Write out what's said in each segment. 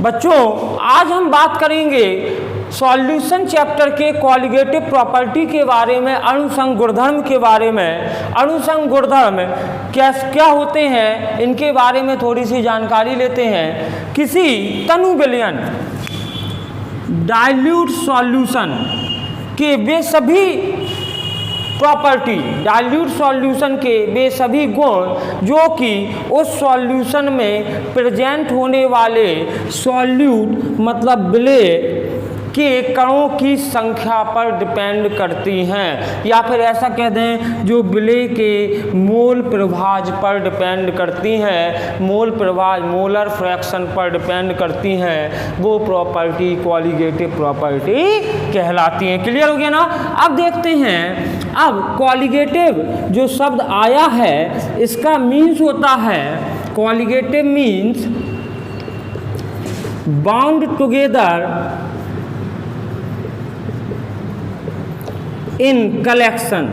बच्चों आज हम बात करेंगे सॉल्यूशन चैप्टर के कॉलिगेटिव प्रॉपर्टी के बारे में, अणुसंघ गुणधर्म के बारे में। अणुसंघ गुणधर्म क्या होते हैं इनके बारे में थोड़ी सी जानकारी लेते हैं। किसी तनु विलयन डाइल्यूट सॉल्यूशन के वे सभी प्रॉपर्टी, डाइल्यूट सॉल्यूशन के वे सभी गुण जो कि उस सॉल्यूशन में प्रेजेंट होने वाले सॉल्यूट मतलब विलेय के कणों की संख्या पर डिपेंड करती हैं, या फिर ऐसा कह दें जो विलेय के मोल प्रभाज पर डिपेंड करती हैं, मोल प्रभाज मोलर फ्रैक्शन पर डिपेंड करती हैं, वो प्रॉपर्टी कॉलिगेटिव प्रॉपर्टी कहलाती हैं। क्लियर हो गया ना। अब देखते हैं, अब कॉलिगेटिव जो शब्द आया है इसका मीन्स होता है, colligative means bound together in collection.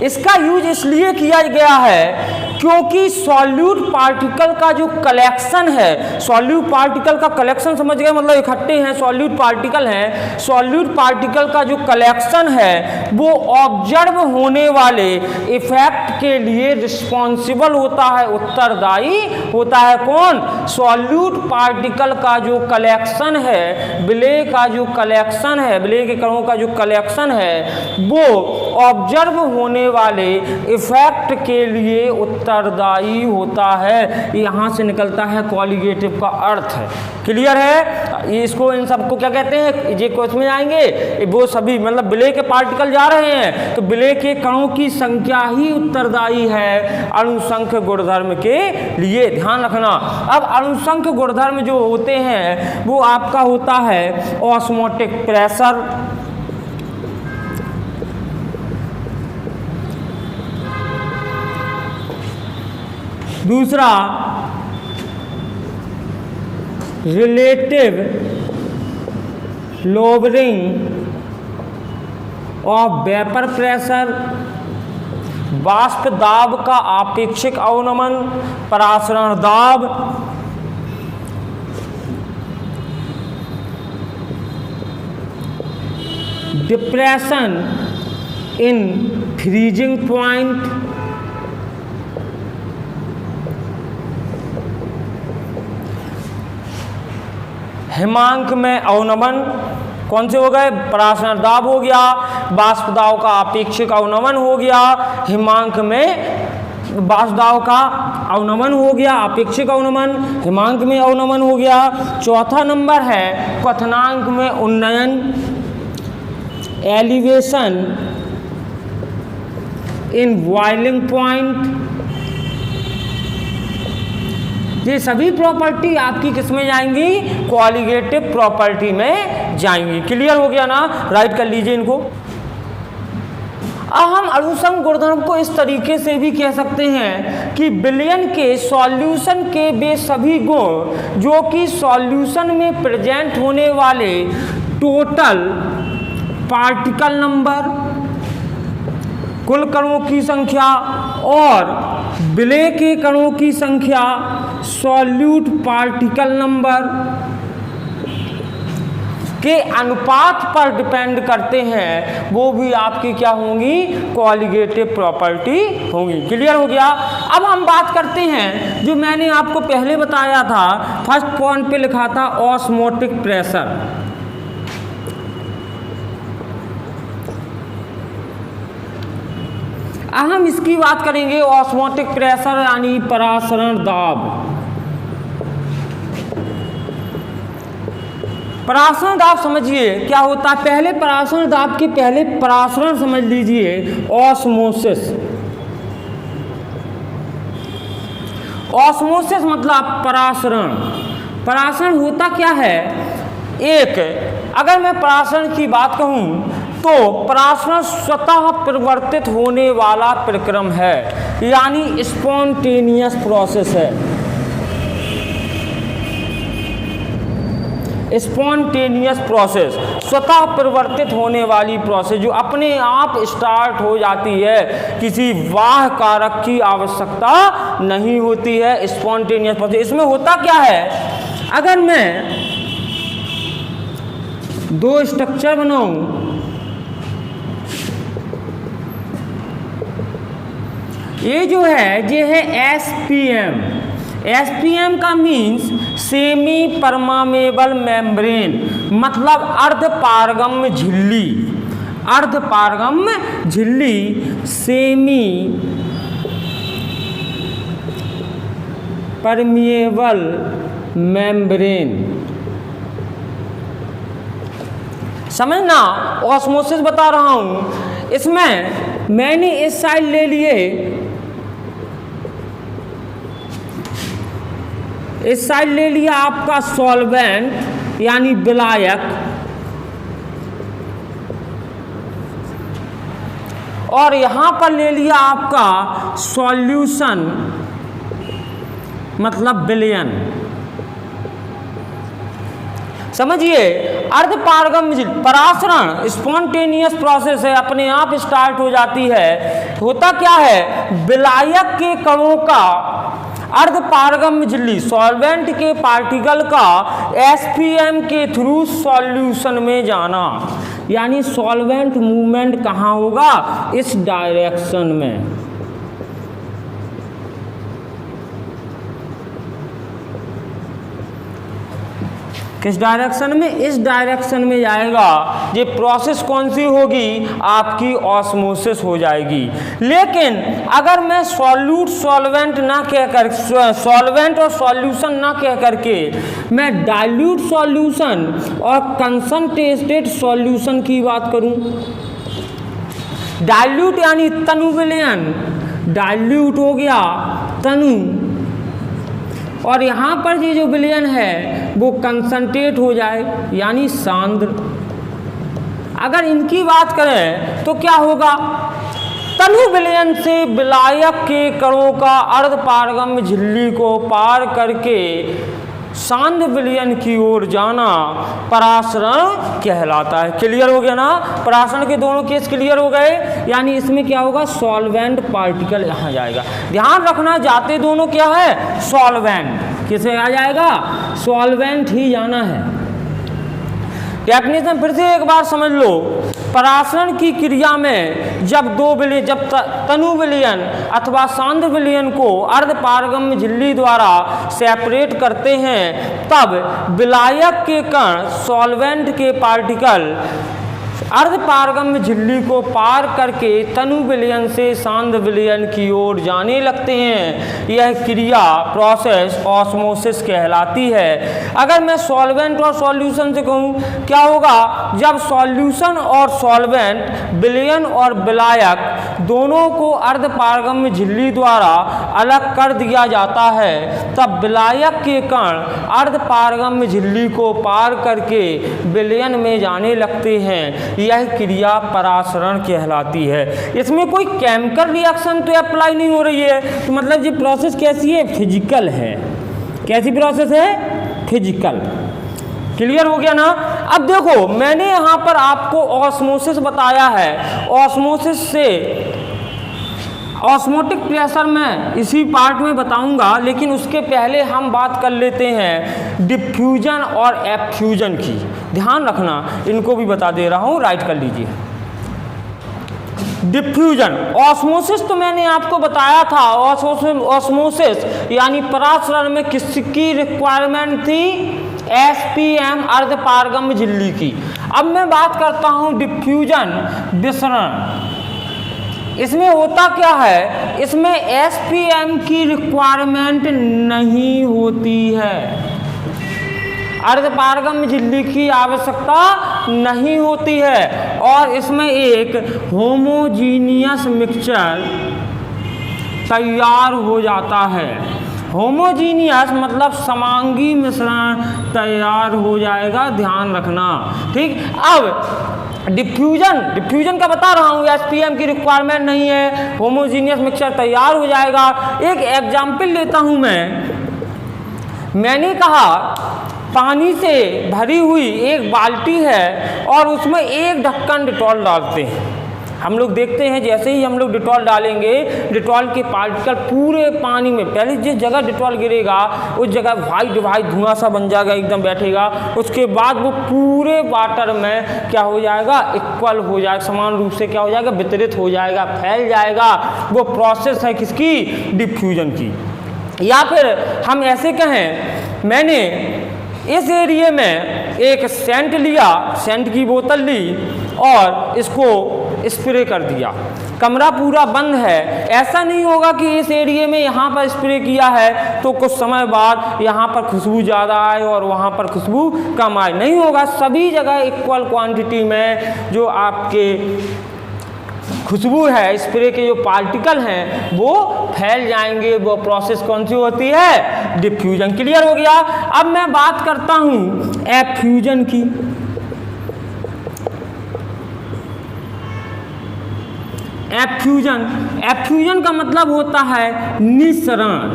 इसका यूज इसलिए किया गया है क्योंकि सॉल्यूट पार्टिकल का जो कलेक्शन है, सॉल्यूट पार्टिकल का कलेक्शन समझ गए, मतलब इकट्ठे हैं सॉल्यूट पार्टिकल हैं, सॉल्यूट पार्टिकल का जो कलेक्शन है वो ऑब्जर्व होने वाले इफेक्ट के लिए रिस्पॉन्सिबल होता है, उत्तरदायी होता है। कौन? सॉल्यूट पार्टिकल का जो कलेक्शन है, विलेय का जो कलेक्शन है, विलेय के कणों का जो कलेक्शन है वो ऑब्जर्व होने वाले इफेक्ट के लिए उत्तरदायी होता है। यहाँ से निकलता है कॉलिगेटिव का अर्थ है। क्लियर है। इसको इन सबको क्या कहते हैं, ये क्वेश्चन में आएंगे, वो सभी मतलब विलेय के पार्टिकल जा रहे हैं तो विलेय के कणों की संख्या ही उत्तरदायी है अणुसंख्य गुणधर्म के लिए। ध्यान रखना। अब अणुसंख्य गुणधर्म जो होते हैं वो आपका होता है ऑस्मोटिक प्रेशर, दूसरा relative lowering of vapour pressure, वाष्प दाब का आपेक्षिक अवनमन, परासरण दाब, डिप्रेशन इन फ्रीजिंग पॉइंट, हिमांक में अवनमन। कौन से हो गए? परासरण दाब हो गया, वाष्प दाब का आपेक्षिक अवनमन हो गया, हिमांक में वाष्प दाब का अवनमन हो गया, अपेक्षिक अवनमन, हिमांक में अवनमन हो गया। चौथा नंबर है क्वथनांक में उन्नयन, एलिवेशन इन बॉइलिंग पॉइंट। ये सभी प्रॉपर्टी आपकी किस में जाएंगी? कॉलिगेटिव प्रॉपर्टी में जाएंगी। क्लियर हो गया ना। राइट कर लीजिए इनको। अब हम अणुसंघ गुणधर्म को इस तरीके से भी कह सकते हैं कि विलयन के सॉल्यूशन के वे सभी गुण जो कि सॉल्यूशन में प्रेजेंट होने वाले टोटल पार्टिकल नंबर, कुल कणों की संख्या और विलेय के कणों की संख्या, सॉल्यूट पार्टिकल नंबर के अनुपात पर डिपेंड करते हैं, वो भी आपकी क्या होंगी? कॉलिगेटिव प्रॉपर्टी होंगी। क्लियर हो गया। अब हम बात करते हैं जो मैंने आपको पहले बताया था, फर्स्ट पॉइंट पे लिखा था ऑस्मोटिक प्रेशर। अब हम इसकी बात करेंगे ऑस्मोटिक प्रेशर यानी परासरण दाब। परासरण दाब समझिए क्या होता है। पहले परासरण दाब के पहले परासरण समझ लीजिए, ऑस्मोसिस। ऑस्मोसिस मतलब परासरण। परासरण होता क्या है? एक, अगर मैं परासरण की बात कहूँ तो परासरण स्वतः परिवर्तित होने वाला प्रक्रम है, यानी स्पॉन्टेनियस प्रोसेस है। स्पॉन्टेनियस प्रोसेस, स्वतः परिवर्तित होने वाली प्रोसेस जो अपने आप स्टार्ट हो जाती है, किसी बाह्य कारक की आवश्यकता नहीं होती है, स्पॉन्टेनियस प्रोसेस। इसमें होता क्या है, अगर मैं दो स्ट्रक्चर बनाऊं, ये जो है ये है एसपीएम। एसपीएम का मीन्स सेमी परमामेबल मेम्ब्रेन, मतलब अर्ध पारगम्य झिल्ली। अर्ध पारगम्य झिल्ली, सेमी परमिएबल मेम्ब्रेन। समझना, ऑस्मोसिस बता रहा हूं। इसमें मैंने इस साइड ले लिए, इस साइड ले लिया आपका सॉल्वेंट यानी विलायक, और यहां पर ले लिया आपका सॉल्यूशन मतलब विलयन। समझिए, अर्ध पारगम्य परासरण स्पॉन्टेनियस प्रोसेस है, अपने आप स्टार्ट हो जाती है। होता क्या है, विलायक के कणों का अर्ध पारगम्य झिल्ली सॉल्वेंट के पार्टिकल का एसपीएम के थ्रू सॉल्यूशन में जाना, यानी सॉल्वेंट मूवमेंट कहाँ होगा, इस डायरेक्शन में। किस डायरेक्शन में, इस डायरेक्शन में जाएगा। ये प्रोसेस कौन सी होगी, आपकी ऑस्मोसिस हो जाएगी। लेकिन अगर मैं सॉल्यूट सॉल्वेंट ना कहकर, सॉल्वेंट और सॉल्यूशन ना कह करके मैं डाइल्यूट सॉल्यूशन और कंसंट्रेटेड सॉल्यूशन की बात करूं, डाइल्यूट यानी तनु विलयन, डाइल्यूट हो गया तनु, और यहाँ पर ये जो विलयन है वो कंसंट्रेट हो जाए यानी सांद्र। अगर इनकी बात करें तो क्या होगा, तनु विलयन से विलायक के कणों का अर्ध पारगम्य झिल्ली को पार करके सांद्र विलयन की ओर जाना परासरण कहलाता है। क्लियर हो गया ना, परासरण के दोनों केस क्लियर हो गए। यानी इसमें क्या होगा, सॉल्वेंट पार्टिकल यहाँ जाएगा। ध्यान रखना, जाते दोनों क्या है, सॉल्वेंट। किसे आ जाएगा, सॉल्वेंट ही जाना है। डेफिनेशन फिर से एक बार समझ लो, परासरण की क्रिया में जब दो विलयन, जब तनु विलयन अथवा सांद्र विलयन को अर्ध पारगम्य झिल्ली द्वारा सेपरेट करते हैं, तब विलायक के कण सॉल्वेंट के पार्टिकल अर्ध पारगम्य झिल्ली को पार करके तनु विलयन से सांद्र विलयन की ओर जाने लगते हैं। यह क्रिया प्रोसेस ऑस्मोसिस कहलाती है। अगर मैं सॉल्वेंट और सॉल्यूशन से कहूँ, क्या होगा, जब सॉल्यूशन और सॉल्वेंट, विलयन और विलायक दोनों को अर्ध पारगम्य झिल्ली द्वारा अलग कर दिया जाता है, तब विलायक के कण अर्ध पारगम्य झिल्ली को पार करके विलयन में जाने लगते हैं। यह क्रिया परासरण कहलाती है। इसमें कोई केमिकल रिएक्शन तो अप्लाई नहीं हो रही है, तो मतलब ये प्रोसेस कैसी है, फिजिकल है। कैसी प्रोसेस है, फिजिकल। क्लियर हो गया ना। अब देखो, मैंने यहाँ पर आपको ऑस्मोसिस बताया है। ऑस्मोसिस से ऑस्मोटिक प्रेशर में इसी पार्ट में बताऊंगा, लेकिन उसके पहले हम बात कर लेते हैं डिफ्यूजन और एफ्यूजन की। ध्यान रखना, इनको भी बता दे रहा हूं, राइट कर लीजिए। डिफ्यूजन, ऑस्मोसिस तो मैंने आपको बताया था। ऑस्मोसिस यानी परासरण में किसकी रिक्वायरमेंट थी, एसपीएम अर्ध पारगम्य झिल्ली की। अब मैं बात करता हूं डिफ्यूजन, विसरण। इसमें होता क्या है, इसमें एसपीएम की रिक्वायरमेंट नहीं होती है, अर्ध पारगम्य झिल्ली की आवश्यकता नहीं होती है, और इसमें एक होमोजीनियस मिक्सचर तैयार हो जाता है। होमोजीनियस मतलब समांगी मिश्रण तैयार हो जाएगा, ध्यान रखना, ठीक। अब डिफ्यूजन का बता रहा हूँ, एसपीएम की रिक्वायरमेंट नहीं है, होमोजीनियस मिक्सचर तैयार हो जाएगा। एक एग्जाम्पल लेता हूँ मैंने कहा पानी से भरी हुई एक बाल्टी है और उसमें एक ढक्कन डिटॉल डालते हैं। हम लोग देखते हैं जैसे ही हम लोग डिटॉल डालेंगे, डिटॉल के पार्टिकल पूरे पानी में, पहले जिस जगह डिटॉल गिरेगा उस जगह वाइट धुआं सा बन जाएगा, एकदम बैठेगा। उसके बाद वो पूरे वाटर में क्या हो जाएगा, इक्वल हो जाएगा, समान रूप से क्या हो जाएगा, वितरित हो जाएगा, फैल जाएगा। वो प्रोसेस है किसकी, डिफ्यूजन की। या फिर हम ऐसे कहें, मैंने इस एरिया में एक सेंट लिया, सेंट की बोतल ली और इसको स्प्रे कर दिया, कमरा पूरा बंद है। ऐसा नहीं होगा कि इस एरिया में यहाँ पर स्प्रे किया है तो कुछ समय बाद यहाँ पर खुशबू ज़्यादा आए और वहाँ पर खुशबू कम आए, नहीं होगा। सभी जगह इक्वल क्वांटिटी में जो आपके खुशबू है, स्प्रे के जो पार्टिकल हैं वो फैल जाएंगे। वो प्रोसेस कौन सी होती है, डिफ्यूजन। क्लियर हो गया। अब मैं बात करता हूँ एफ्यूजन की। एफ्यूजन का मतलब होता है निःसरण।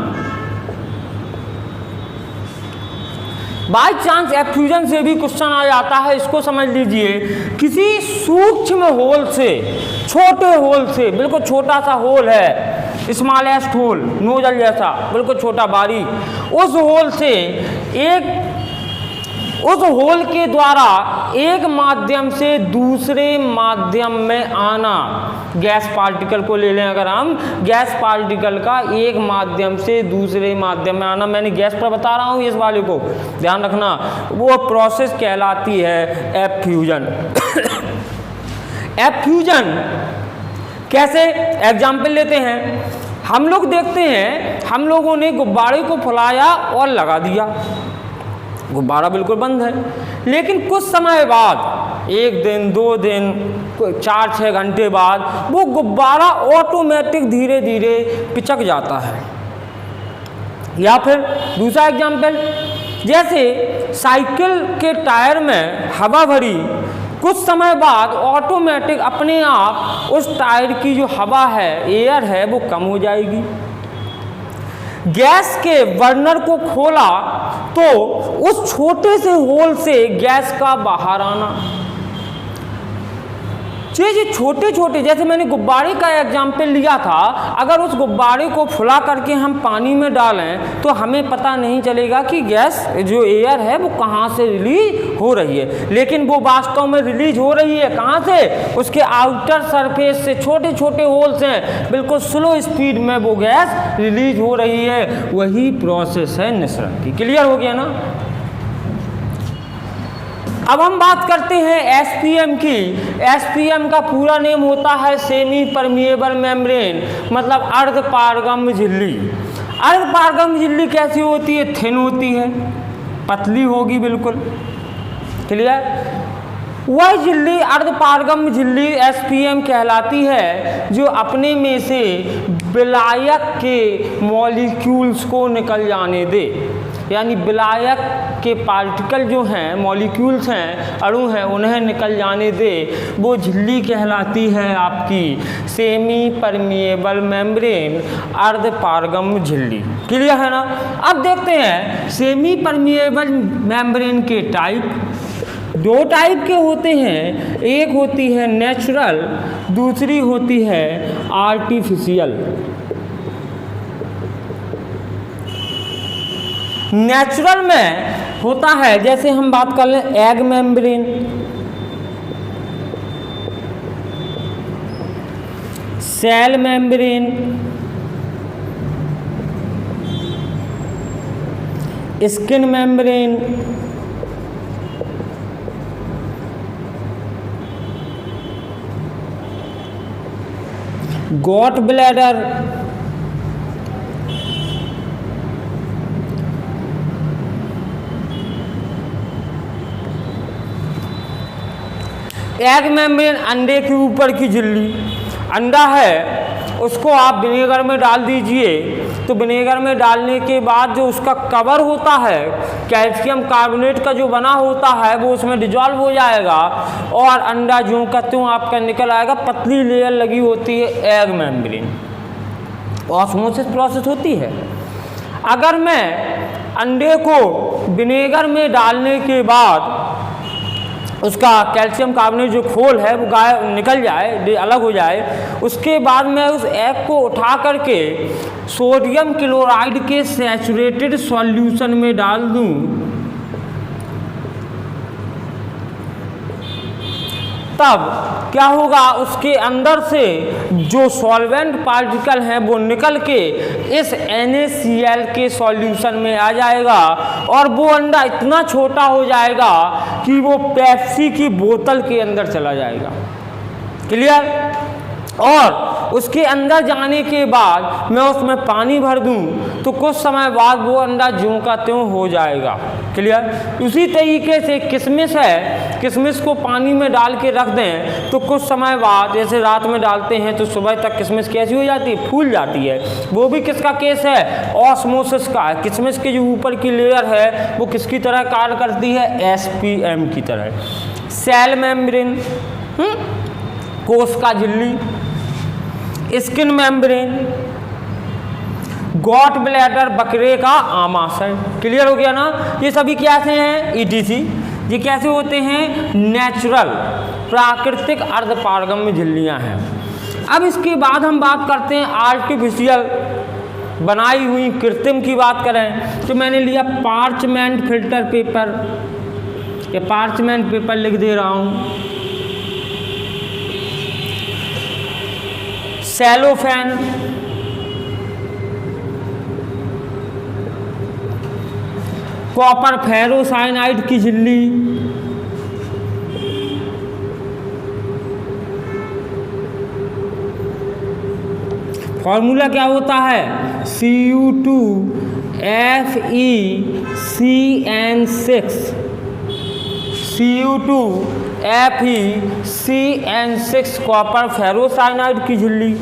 बाय चांस एफ्यूजन से भी क्वेश्चन आ जाता है, इसको समझ लीजिए। किसी सूक्ष्म होल से, छोटे होल से, बिल्कुल छोटा सा होल है, स्मॉलेस्ट होल, नोजल जैसा, बिल्कुल छोटा बारीक, उस होल से उस होल के द्वारा एक माध्यम से दूसरे माध्यम में आना। गैस पार्टिकल को ले लें अगर हम, गैस पार्टिकल का एक माध्यम से दूसरे माध्यम में आना, मैंने गैस पर बता रहा हूँ, इस वाले को ध्यान रखना, वो प्रोसेस कहलाती है एफ्यूजन। एफ्यूजन कैसे, एग्जाम्पल लेते हैं। हम लोग देखते हैं, हम लोगों ने गुब्बारे को फुलाया और लगा दिया, गुब्बारा बिल्कुल बंद है, लेकिन कुछ समय बाद, 1 दिन 2 दिन 4-6 घंटे बाद वो गुब्बारा ऑटोमेटिक धीरे धीरे पिचक जाता है। या फिर दूसरा एग्जाम्पल, जैसे साइकिल के टायर में हवा भरी, कुछ समय बाद ऑटोमेटिक अपने आप उस टायर की जो हवा है, एयर है, वो कम हो जाएगी। गैस के बर्नर को खोला तो उस छोटे से होल से गैस का बाहर आना। ये छोटे छोटे, जैसे मैंने गुब्बारे का एग्जाम्पल लिया था, अगर उस गुब्बारे को फुला करके हम पानी में डालें तो हमें पता नहीं चलेगा कि गैस जो एयर है वो कहाँ से रिलीज हो रही है, लेकिन वो वास्तव में रिलीज हो रही है कहाँ से, उसके आउटर सरफेस से, छोटे छोटे होल्स हैं, बिल्कुल स्लो स्पीड में वो गैस रिलीज हो रही है। वही प्रोसेस है निःसरण की। क्लियर हो गया ना। अब हम बात करते हैं एसपीएम की। एसपीएम का पूरा नेम होता है सेमी परमिएबल मेम्ब्रेन, मतलब अर्ध पारगम्य झिल्ली। अर्ध पारगम्य झिल्ली कैसी होती है, थिन होती है, पतली होगी बिल्कुल। क्लियर। वह झिल्ली, अर्ध पारगम्य झिल्ली एसपीएम कहलाती है, जो अपने में से विलायक के मॉलिक्यूल्स को निकल जाने दे, यानी विलायक के पार्टिकल जो हैं, मॉलिक्यूल्स हैं, अणु हैं, उन्हें निकल जाने दे, वो झिल्ली कहलाती है आपकी सेमी परमिएबल मेम्ब्रेन, अर्ध पारगम्य झिल्ली। क्लियर है ना। अब देखते हैं सेमी परमिएबल मेम्ब्रेन के टाइप। 2 टाइप के होते हैं, एक होती है नेचुरल, दूसरी होती है आर्टिफिशियल। नेचुरल में होता है, जैसे हम बात कर लें egg membrane, cell membrane, skin membrane, gut bladder, egg membrane अंडे के ऊपर की झिल्ली। अंडा है, उसको आप विनेगर में डाल दीजिए, तो विनेगर में डालने के बाद जो उसका कवर होता है, कैल्शियम कार्बोनेट का जो बना होता है, वो उसमें डिजॉल्व हो जाएगा और अंडा ज्यों का त्यों आपका निकल आएगा। पतली लेयर लगी होती है एग मेम्ब्रेन, ऑस्मोसिस प्रोसेस होती है। अगर मैं अंडे को विनेगर में डालने के बाद उसका कैल्शियम कार्बोनेट जो खोल है वो निकल जाए, अलग हो जाए, उसके बाद मैं उस एग को उठा करके सोडियम क्लोराइड के सैचुरेटेड सॉल्यूशन में डाल दूं, तब क्या होगा, उसके अंदर से जो सॉल्वेंट पार्टिकल हैं वो निकल के इस NaCl के सॉल्यूशन में आ जाएगा और वो अंडा इतना छोटा हो जाएगा कि वो पेप्सी की बोतल के अंदर चला जाएगा। क्लियर? और उसके अंदर जाने के बाद मैं उसमें पानी भर दूं तो कुछ समय बाद वो अंडा ज्यों का त्यों हो जाएगा। क्लियर? उसी तरीके से किशमिश है, किशमिश को पानी में डाल के रख दें तो कुछ समय बाद, जैसे रात में डालते हैं तो सुबह तक किशमिश कैसी हो जाती है, फूल जाती है। वो भी किसका केस है, ऑस्मोसिस का है। किशमिश की जो ऊपर की लेयर है वो किसकी तरह कार्य करती है, SPM की तरह। सेल मेम्ब्रेन, कोश का झिल्ली, स्किन मेम्ब्रेन, गॉट ब्लैडर, बकरे का आमाशय। क्लियर हो गया ना? ये सभी कैसे हैं, ETC। ये कैसे होते हैं, नेचुरल, प्राकृतिक अर्धपारगम्य झिल्लियां हैं। अब इसके बाद हम बात करते हैं आर्टिफिशियल बनाई हुई, कृत्रिम की बात करें तो मैंने लिया पार्चमेंट फिल्टर पेपर, ये पार्चमेंट पेपर लिख दे रहा हूं, सेलोफेन, कॉपर फेरोसाइनाइड की झिल्ली, फॉर्मूला क्या होता है, Cu2FeCN6 कॉपर फेरोसाइनाइड की झिल्ली।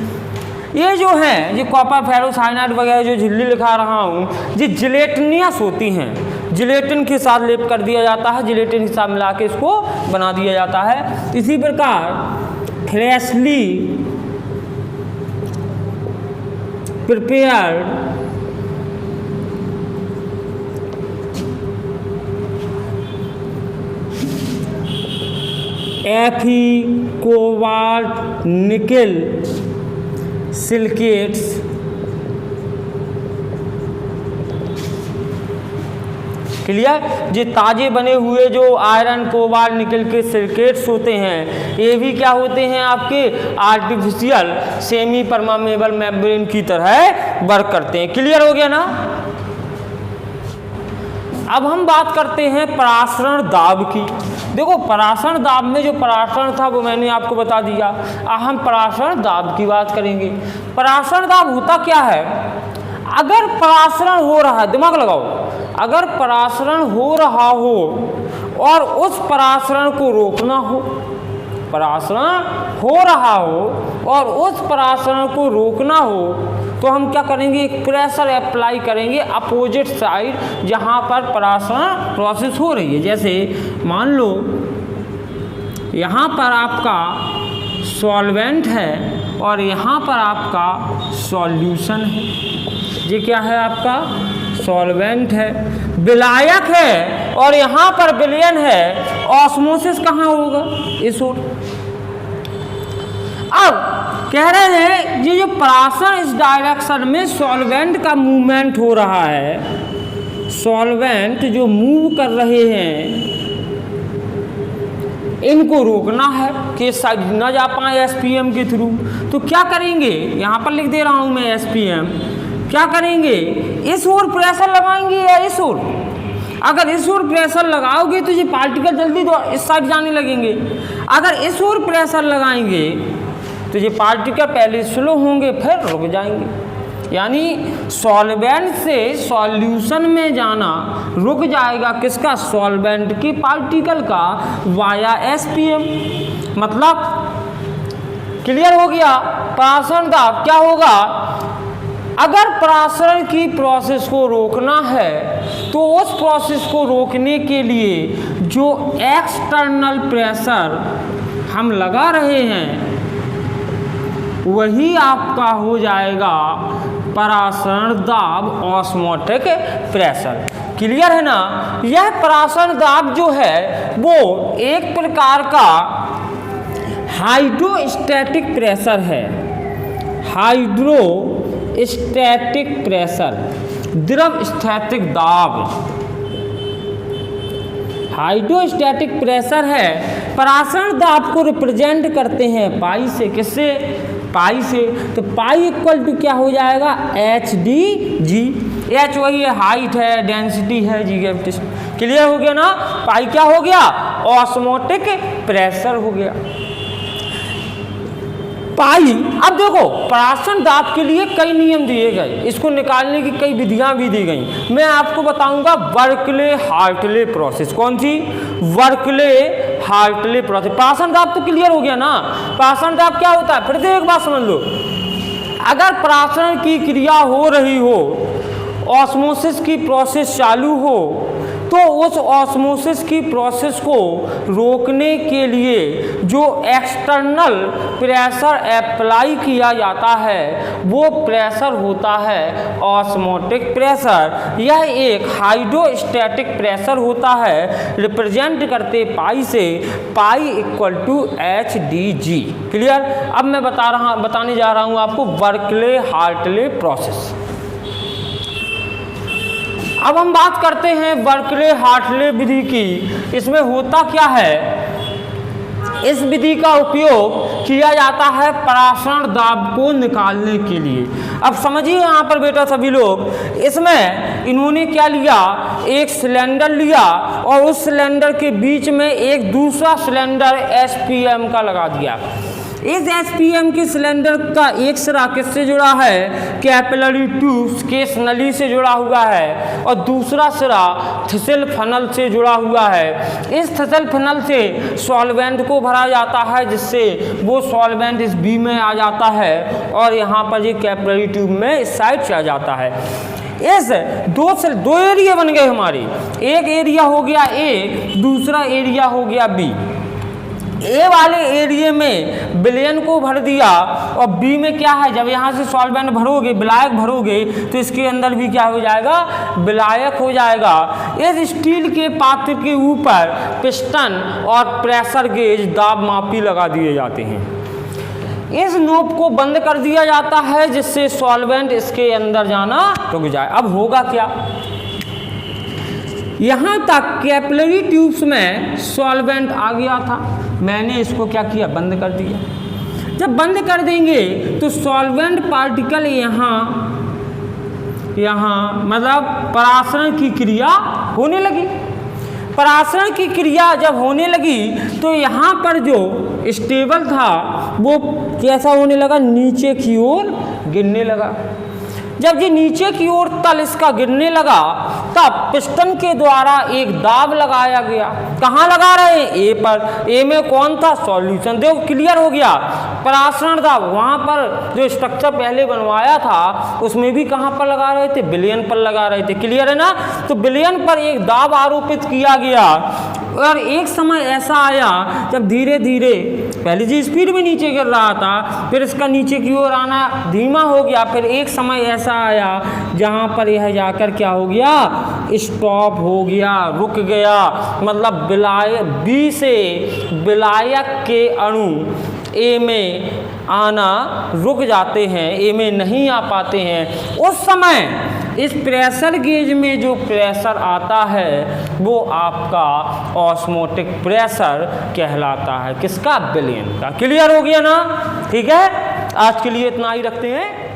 ये जो है, ये कॉपर फेरोसाइनाइड वगैरह जो झिल्ली लिखा रहा हूँ, ये जिलेटिनियस होती हैं, जिलेटिन के साथ लेप कर दिया जाता है, जिलेटिन के साथ मिला के इसको बना दिया जाता है। इसी प्रकार freshly prepared Fe cobalt nickel silicates clear, ये ताजे बने हुए जो आयरन कोबाल्ट निकल के सिलिकेट्स होते हैं, ये भी क्या होते हैं, आपके आर्टिफिशियल सेमी परमेबल मेम्ब्रेन की तरह वर्क करते हैं। क्लियर हो गया ना? अब हम बात करते हैं परासरण दाब की। देखो, परासरण दाब में जो परासरण था वो मैंने आपको बता दिया। अब हम परासरण दाब की बात करेंगे। परासरण दाब होता क्या है, अगर परासरण हो रहा है, दिमाग लगाओ, अगर परासरण हो रहा हो और उस परासरण को रोकना हो, परासरण हो रहा हो और उस परासरण को रोकना हो तो हम क्या करेंगे, एक प्रेशर अप्लाई करेंगे अपोजिट साइड जहाँ पर परासरण प्रोसेस हो रही है। जैसे मान लो यहाँ पर आपका सॉल्वेंट है और यहाँ पर आपका सॉल्यूशन है। ये क्या है, आपका सॉल्वेंट है, विलायक है और यहाँ पर विलयन है। ऑस्मोसिस कहाँ होगा, इस ओर। अब कह रहे हैं ये जो परासरण इस डायरेक्शन में सॉल्वेंट का मूवमेंट हो रहा है, सॉल्वेंट जो मूव कर रहे हैं इनको रोकना है कि साइड ना जा पाए SPM के थ्रू। तो क्या करेंगे, यहाँ पर लिख दे रहा हूँ मैं SPM, क्या करेंगे, इस ओर प्रेशर लगाएंगे या इस ओर। अगर इस ओर प्रेशर लगाओगे तो ये पार्टिकल जल्दी तो इस साइड जाने लगेंगे, अगर इस ओर प्रेशर लगाएंगे तो ये पार्टिकल पहले स्लो होंगे फिर रुक जाएंगे। यानी सॉल्वेंट से सॉल्यूशन में जाना रुक जाएगा, किसका, सॉल्वेंट के पार्टिकल का, वाया SPM। मतलब क्लियर हो गया। परासरण दाब क्या होगा, अगर परासरण की प्रोसेस को रोकना है तो उस प्रोसेस को रोकने के लिए जो एक्सटर्नल प्रेशर हम लगा रहे हैं वही आपका हो जाएगा परासरण दाब ऑस्मोटिक प्रेशर। क्लियर है ना। यह परासरण दाब जो है वो एक प्रकार का हाइड्रोस्टैटिक प्रेशर है। हाइड्रोस्टैटिक प्रेशर, द्रव स्थैतिक दाब, हाइड्रोस्टैटिक प्रेशर है। परासरण दाब को रिप्रेजेंट करते हैं पाई से। किससे? पाई से। तो पाई इक्वल टू क्या हो जाएगा? एच डी जी। एच वही है, हाइट है, डेंसिटी है, जी ग्रेविटेशन। क्लियर हो गया ना। पाई क्या हो गया? ऑस्मोटिक प्रेशर हो गया। पाई, अब देखो परासरण दाब के लिए कई नियम दिए गए, इसको निकालने की कई विधियां भी दी गई। मैं आपको बताऊंगा बर्कले हार्टले प्रोसेस। कौन सी? Berkeley Hartley process. परासरण दाब तो क्लियर हो गया ना। परासरण दाब क्या होता है? फिर से एक बात समझ लो, अगर परासरण की क्रिया हो रही हो, ऑस्मोसिस की प्रोसेस चालू हो, तो उस ऑस्मोसिस की प्रोसेस को रोकने के लिए जो एक्सटर्नल प्रेशर अप्लाई किया जाता है वो प्रेशर होता है ऑस्मोटिक प्रेशर। यह एक हाइड्रोस्टैटिक प्रेशर होता है, रिप्रेजेंट करते पाई से। Pi equal to H D G. Clear. अब मैं बताने जा रहा हूँ आपको बर्कले हार्टले प्रोसेस। अब हम बात करते हैं बर्कले हार्टले विधि की। इसमें होता क्या है? इस विधि का उपयोग किया जाता है परासरण दाब को निकालने के लिए। अब समझिए यहाँ पर बेटा सभी लोग, इसमें इन्होंने क्या लिया? एक सिलेंडर लिया और उस सिलेंडर के बीच में एक दूसरा सिलेंडर एसपीएम का लगा दिया। इस एसपीएम के सिलेंडर का एक सिरा किससे जुड़ा है? कैपिलरी ट्यूब्स के नली से जुड़ा हुआ है और दूसरा सिरा थिसिल फनल से जुड़ा हुआ है। इस थिसिल फनल से सॉल्वेंट को भरा जाता है, जिससे वो सॉल्वेंट इस बी में आ जाता है और यहाँ पर ये कैपिलरी ट्यूब में इस साइड से आ जाता है। इस दो एरिया बन गए हमारे। एक एरिया हो गया ए, दूसरा एरिया हो गया बी। ए वाले एरिया में विलयन को भर दिया और बी में क्या है? जब यहाँ से सॉल्वेंट भरोगे, विलायक भरोगे, तो इसके अंदर भी क्या हो जाएगा? विलायक हो जाएगा। इस स्टील के पात्र के ऊपर पिस्टन और प्रेशर गेज दाब मापी लगा दिए जाते हैं। इस नोब को बंद कर दिया जाता है, जिससे सॉल्वेंट इसके अंदर जाना रुक जाए। अब होगा क्या? यहाँ तक कैपिलरी ट्यूब्स में सॉल्वेंट आ गया था, मैंने इसको क्या किया? बंद कर दिया। जब बंद कर देंगे तो सॉल्वेंट पार्टिकल यहाँ मतलब परासरण की क्रिया होने लगी। परासरण की क्रिया जब होने लगी तो यहाँ पर जो स्टेबल था वो कैसा होने लगा? नीचे की ओर गिरने लगा। जब ये नीचे की ओर तल इसका गिरने लगा, तब पिस्टन के द्वारा एक दाब लगाया गया। कहाँ लगा रहे हैं? ए पर। ए में कौन था? सॉल्यूशन। देखो क्लियर हो गया। परासरण दाब वहाँ पर जो स्ट्रक्चर पहले बनवाया था उसमें भी कहाँ पर लगा रहे थे? विलयन पर लगा रहे थे। क्लियर है ना। तो विलयन पर एक दाब आरोपित किया गया और एक समय ऐसा आया जब धीरे धीरे पहले जी स्पीड में नीचे गिर रहा था, फिर इसका नीचे की ओर आना धीमा हो गया। फिर एक समय ऐसा आया जहाँ पर यह जाकर क्या हो गया? स्टॉप हो गया, रुक गया। मतलब बी से विलायक के अणु ए में आना रुक जाते हैं, ए में नहीं आ पाते हैं। उस समय इस प्रेशर गेज में जो प्रेशर आता है वो आपका ऑस्मोटिक प्रेशर कहलाता है। किसका? विलयन का। क्लियर हो गया ना। ठीक है, आज के लिए इतना ही रखते हैं।